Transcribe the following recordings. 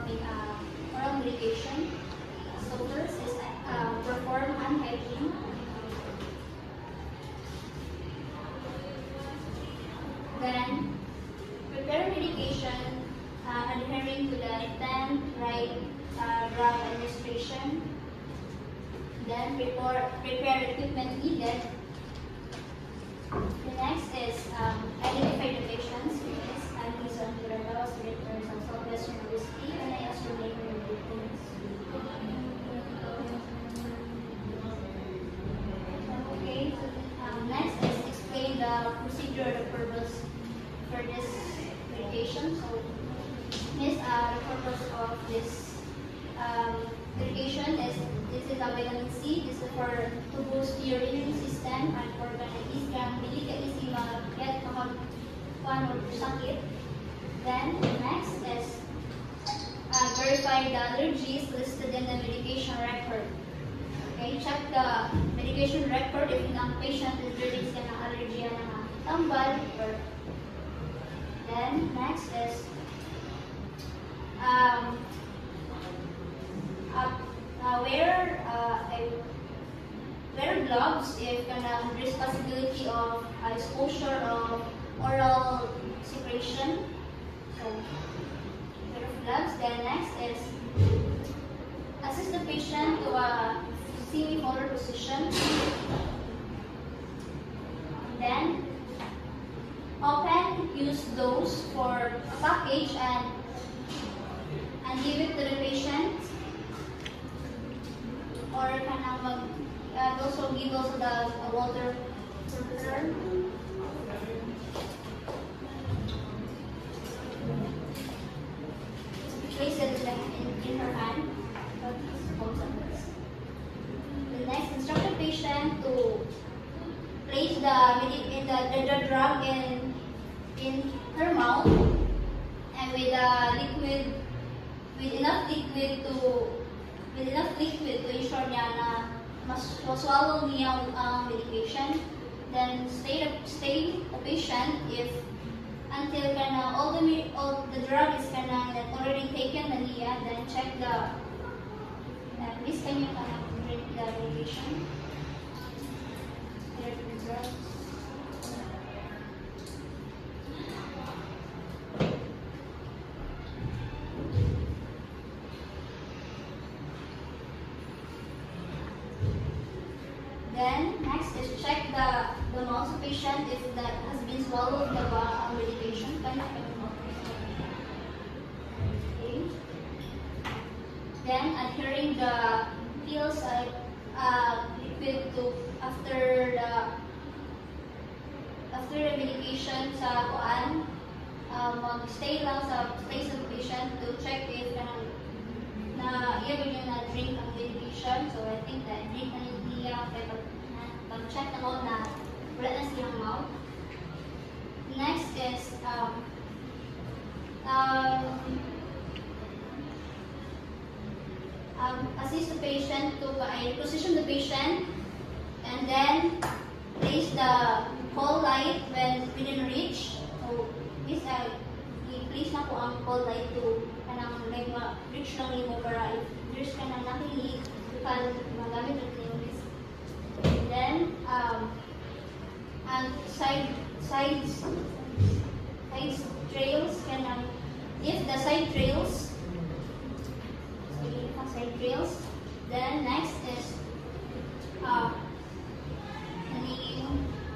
performing oral medication. So first is perform hand hygiene. Then prepare medication adhering to the intent right drug administration. Then prepare equipment needed. The next is identify the patients, which is Antisan Curados, Directors of Southwest University, and I ask your name and details. Okay, next is explain the procedure, the purpose for this medication. So, this the purpose of this medication is a vitamin C. This is for to boost your immune system and for is kang delicate is get one or sakit. Then next is verify the allergies listed in the medication record. Okay, check the medication record if the patient is releasing an allergy and tambal. Then next is wear gloves if there's possibility of exposure of oral secretion. So wear gloves. Then next is assist the patient to a semi-polar position. Then open, use those for a package and give it to the patient. Or also give the water filter. Place it in her hand. The next, instruct the patient to place the drug in her mouth and with enough liquid to ensure niya na swallow niya ang medication. Then stay the patient until all the drug is already taken na niya. Then check please can you drink the medication. Then next is check the mouth of patient if that has been swallowed the medication. Okay. Then adhering the pills liquid to after the medication sa kuan stay lang sa place of patient to check if na iya na drink ang medication. So I think that drink na niya pag-check na ko na wala na siyang mouth. Next is assist the patient to position the patient and then place the call light when within reach. So this i-place na po ang call light to reach lang mo para if there's nakilig you can magamit ng this. Then and side trails if the side trails, then next is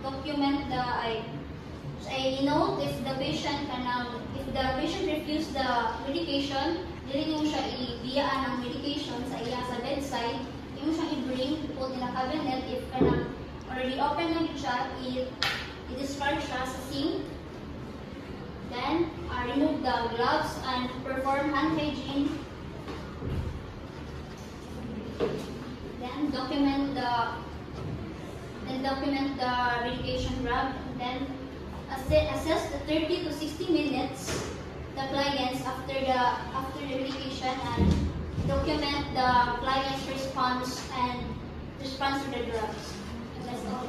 document note if the patient refuse the medication, dili mo siya ibiyaan ang medication sa bedside, hindi mo siya i-bring put in a cabinet. If already open na siya, i-discard siya sa sink. Then remove the gloves and perform hand hygiene. Then document the medication drug. Then assess the 30 to 60 minutes the clients after the medication and document the client's response to the drugs. That's all.